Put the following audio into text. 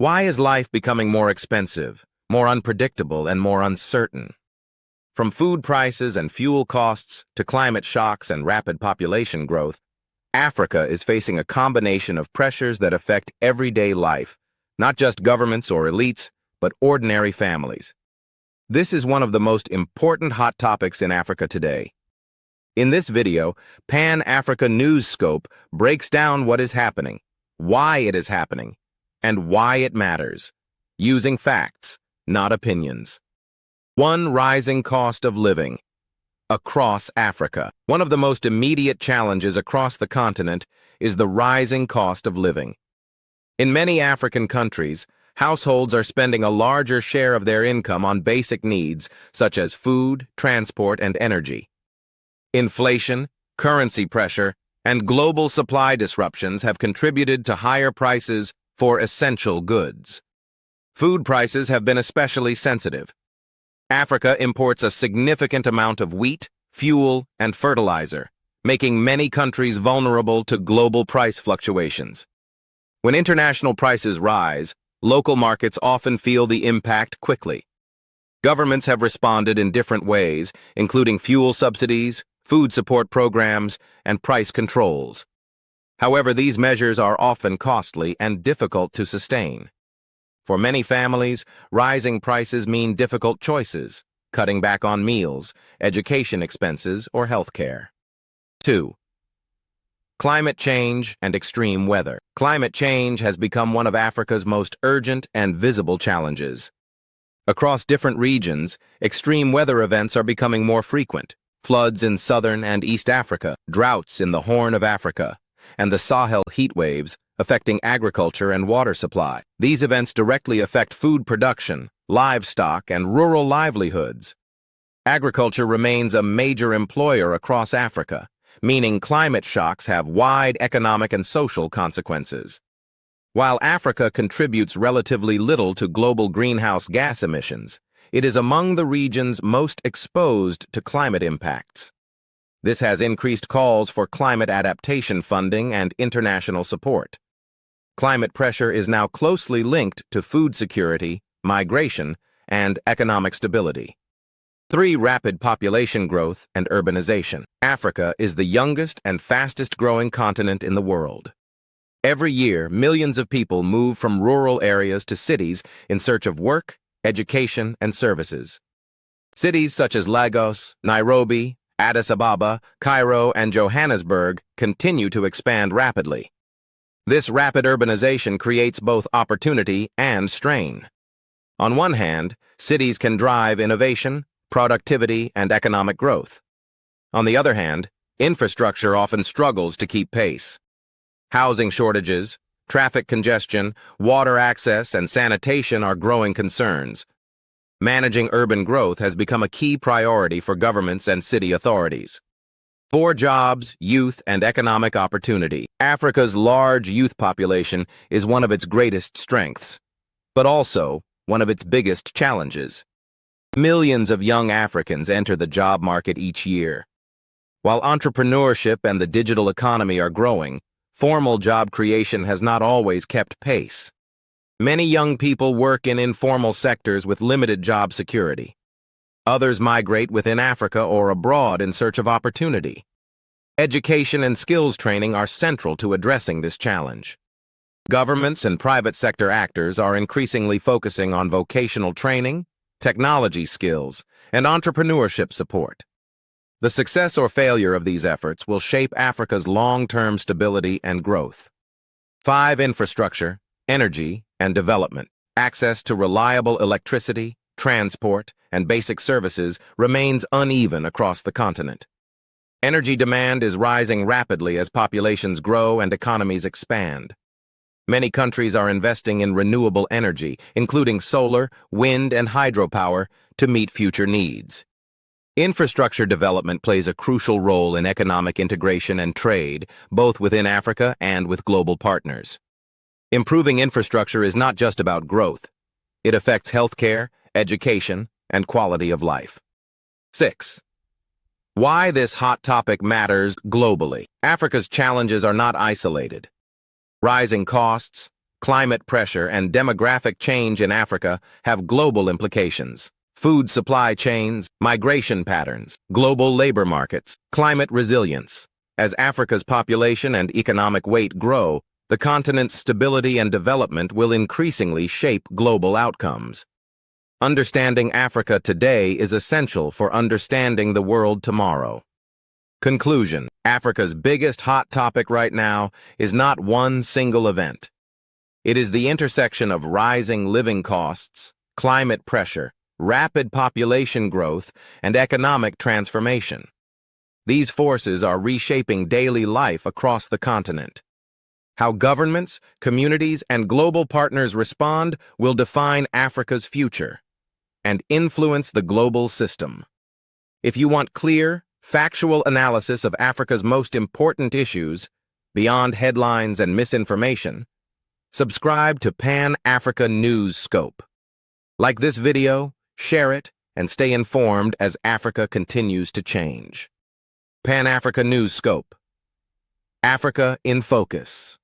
Why is life becoming more expensive, more unpredictable, and more uncertain? From food prices and fuel costs to climate shocks and rapid population growth, Africa is facing a combination of pressures that affect everyday life, not just governments or elites, but ordinary families. This is one of the most important hot topics in Africa today. In this video, Pan-Africa News Scope breaks down what is happening, why it is happening, and why it matters, using facts, not opinions. 1. Rising cost of living. Across Africa, one of the most immediate challenges across the continent is the rising cost of living. In many African countries, households are spending a larger share of their income on basic needs such as food, transport, and energy. Inflation, currency pressure, and global supply disruptions have contributed to higher prices for essential goods. Food prices have been especially sensitive. Africa imports a significant amount of wheat, fuel, and fertilizer, making many countries vulnerable to global price fluctuations. When international prices rise, local markets often feel the impact quickly. Governments have responded in different ways, including fuel subsidies, food support programs, and price controls. However, these measures are often costly and difficult to sustain. For many families, rising prices mean difficult choices, cutting back on meals, education expenses, or health care. 2. Climate change and extreme weather. Climate change has become one of Africa's most urgent and visible challenges. Across different regions, extreme weather events are becoming more frequent. Floods in southern and East Africa, droughts in the Horn of Africa, and the Sahel heat waves affecting agriculture and water supply. These events directly affect food production, livestock, and rural livelihoods. Agriculture remains a major employer across Africa, meaning climate shocks have wide economic and social consequences. While Africa contributes relatively little to global greenhouse gas emissions, it is among the regions most exposed to climate impacts. This has increased calls for climate adaptation funding and international support. Climate pressure is now closely linked to food security, migration, and economic stability. 3. Rapid population growth and urbanization. Africa is the youngest and fastest-growing continent in the world. Every year, millions of people move from rural areas to cities in search of work, education, and services. Cities such as Lagos, Nairobi, Addis Ababa, Cairo, and Johannesburg continue to expand rapidly. This rapid urbanization creates both opportunity and strain. On one hand, cities can drive innovation, productivity, and economic growth. On the other hand, infrastructure often struggles to keep pace. Housing shortages, traffic congestion, water access, and sanitation are growing concerns. Managing urban growth has become a key priority for governments and city authorities. 4. Jobs, youth, and economic opportunity. Africa's large youth population is one of its greatest strengths, but also one of its biggest challenges. Millions of young Africans enter the job market each year. While entrepreneurship and the digital economy are growing, formal job creation has not always kept pace. Many young people work in informal sectors with limited job security. Others migrate within Africa or abroad in search of opportunity. Education and skills training are central to addressing this challenge. Governments and private sector actors are increasingly focusing on vocational training, technology skills, and entrepreneurship support. The success or failure of these efforts will shape Africa's long-term stability and growth. 5. Infrastructure, energy, and development. Access to reliable electricity, transport, and basic services remains uneven across the continent. Energy demand is rising rapidly as populations grow and economies expand. Many countries are investing in renewable energy, including solar, wind, and hydropower, to meet future needs. Infrastructure development plays a crucial role in economic integration and trade, both within Africa and with global partners. Improving infrastructure is not just about growth. It affects healthcare, education, and quality of life. 6. Why this hot topic matters globally. Africa's challenges are not isolated. Rising costs, climate pressure, and demographic change in Africa have global implications. Food supply chains, migration patterns, global labor markets, climate resilience. As Africa's population and economic weight grow, the continent's stability and development will increasingly shape global outcomes. Understanding Africa today is essential for understanding the world tomorrow. Conclusion: Africa's biggest hot topic right now is not one single event. It is the intersection of rising living costs, climate pressure, rapid population growth, and economic transformation. These forces are reshaping daily life across the continent. How governments, communities, and global partners respond will define Africa's future and influence the global system. If you want clear, factual analysis of Africa's most important issues, beyond headlines and misinformation, subscribe to Pan-Africa News Scope. Like this video, share it, and stay informed as Africa continues to change. Pan-Africa News Scope. Africa in Focus.